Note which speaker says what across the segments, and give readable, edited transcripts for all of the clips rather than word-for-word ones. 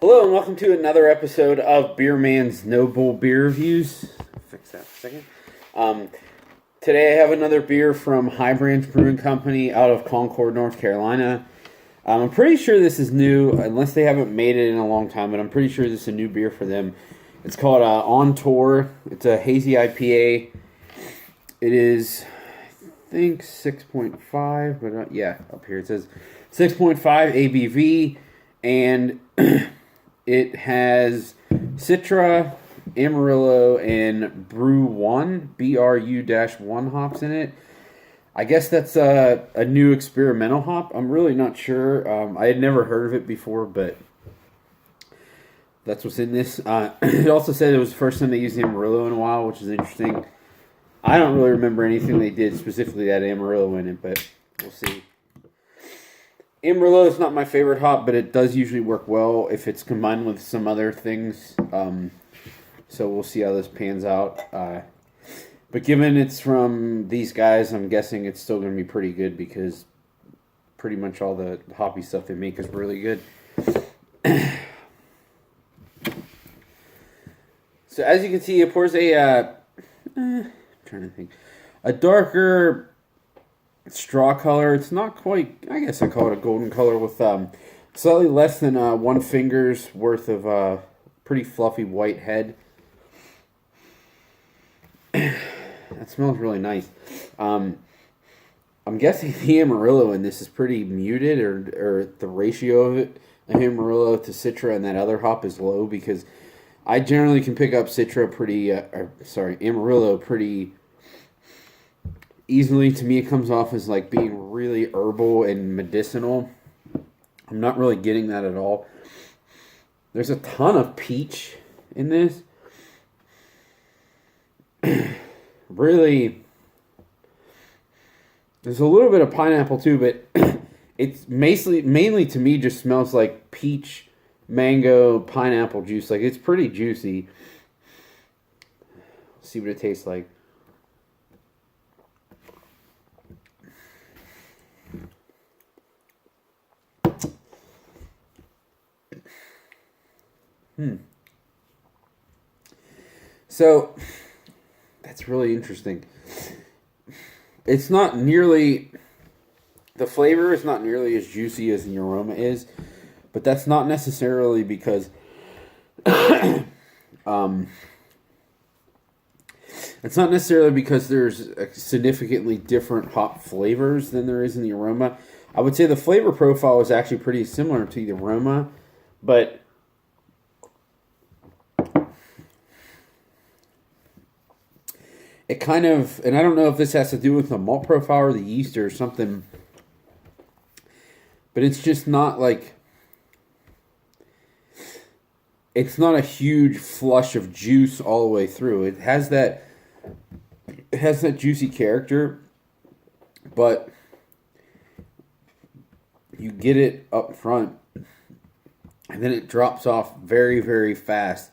Speaker 1: Hello and welcome to another episode of Beer Man's Noble Beer Reviews. Fix that for a second. Today I have another beer from High Branch Brewing Company out of Concord, North Carolina. I'm pretty sure this is new, unless they haven't made it in a long time, but I'm pretty sure this is a new beer for them. It's called On Tour. It's a hazy IPA. It is, I think, 6.5, but yeah, up here it says 6.5 ABV, and it has Citra, Amarillo, and Brew 1, BRU-1 hops in it. I guess that's a new experimental hop. I'm really not sure. I had never heard of it before, but that's what's in this. It also said it was the first time they used Amarillo in a while, which is interesting. I don't really remember anything they did specifically that had Amarillo in it, but we'll see. Amarillo is not my favorite hop, but it does usually work well if it's combined with some other things. So we'll see how this pans out. But given it's from these guys, I'm guessing it's still going to be pretty good because pretty much all the hoppy stuff they make is really good. So as you can see, it pours I'm trying to think, a darker straw color. It's not quite, I guess I call it a golden color with slightly less than one finger's worth of pretty fluffy white head. That smells really nice. I'm guessing the Amarillo in this is pretty muted, or the ratio of it, of Amarillo to Citra and that other hop is low, because I generally can pick up Citra Amarillo pretty easily. To me, it comes off as like being really herbal and medicinal. I'm not really getting that at all. There's a ton of peach in this. Really, there's a little bit of pineapple too, but it's mainly to me just smells like peach, mango, pineapple juice. Like, it's pretty juicy. Let's see what it tastes like. So that's really interesting. It's not nearly, the flavor is not nearly as juicy as the aroma is, but that's not necessarily because it's not necessarily because there's significantly different hop flavors than there is in the aroma. I would say the flavor profile is actually pretty similar to the aroma, but it kind of, and I don't know if this has to do with the malt profile or the yeast or something, but it's just not like, it's not a huge flush of juice all the way through. It has that juicy character, but you get it up front, and then it drops off very, very fast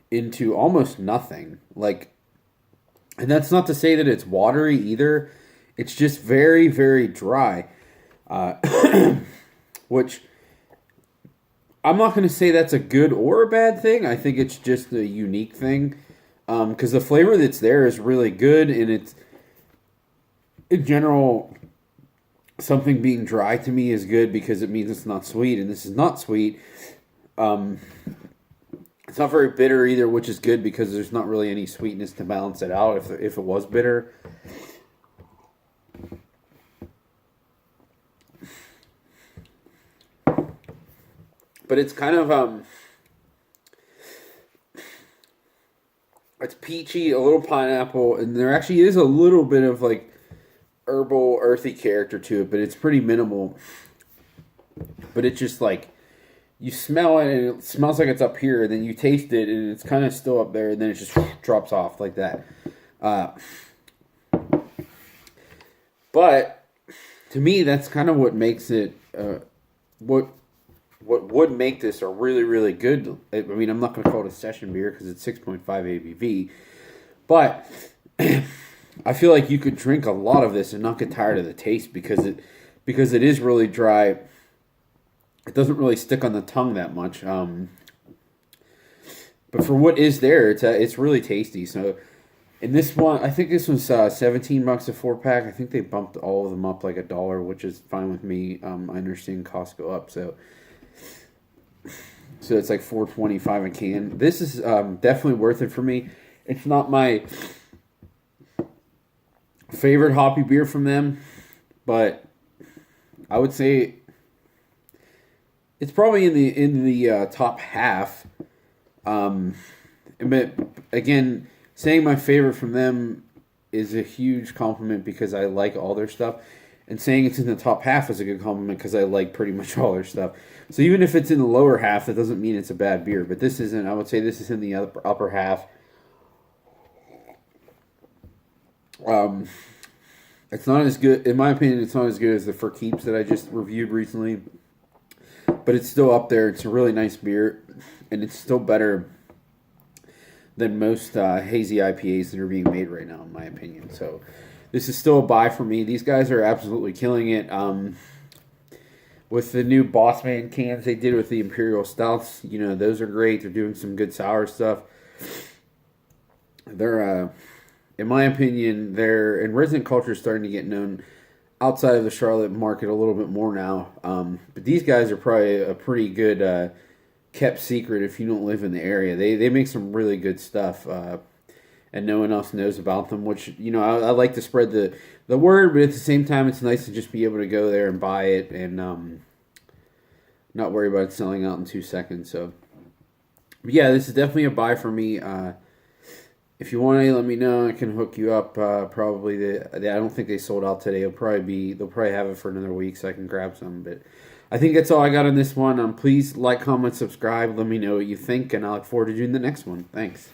Speaker 1: into almost nothing. Like, and that's not to say that it's watery either. It's just very, very dry. Which, I'm not going to say that's a good or a bad thing. I think it's just a unique thing. Because the flavor that's there is really good. And it's, in general, something being dry to me is good because it means it's not sweet. And this is not sweet. It's not very bitter either, which is good because there's not really any sweetness to balance it out if it was bitter. But it's kind of, it's peachy, a little pineapple, and there actually is a little bit of like herbal, earthy character to it, but it's pretty minimal. But it's just like, you smell it, and it smells like it's up here, and then you taste it, and it's kind of still up there, and then it just drops off like that. But to me, that's kind of what makes it, what would make this a really, really good. I mean, I'm not going to call it a session beer because it's 6.5 ABV, but I feel like you could drink a lot of this and not get tired of the taste because it is really dry. It doesn't really stick on the tongue that much. but for what is there, it's really tasty. So, and this one, I think this was $17 a 4-pack. I think they bumped all of them up like $1, which is fine with me. I understand costs go up, so it's like $4.25 a can. This is definitely worth it for me. It's not my favorite hoppy beer from them, but I would say it's probably in the top half. But again, saying my favorite from them is a huge compliment because I like all their stuff, and saying it's in the top half is a good compliment because I like pretty much all their stuff. So even if it's in the lower half, that doesn't mean it's a bad beer. But this isn't. I would say this is in the upper half. It's not as good, in my opinion. It's not as good as the For Keeps that I just reviewed recently, but it's still up there. It's a really nice beer, and it's still better than most hazy IPAs that are being made right now, in my opinion. So this is still a buy for me. These guys are absolutely killing it. With the new Bossman cans they did with the Imperial Stouts, those are great. They're doing some good sour stuff. They're, in my opinion, and Resident Culture is starting to get known outside of the Charlotte market a little bit more now. But these guys are probably a pretty good kept secret if you don't live in the area. They make some really good stuff, and no one else knows about them, which, I like to spread the word, but at the same time, it's nice to just be able to go there and buy it and not worry about it selling out in 2 seconds. So, but yeah, this is definitely a buy for me. If you want to, let me know. I can hook you up. Probably, I don't think they sold out today. They'll probably have it for another week, so I can grab some. But I think that's all I got on this one. Please like, comment, subscribe. Let me know what you think, and I look forward to doing the next one. Thanks.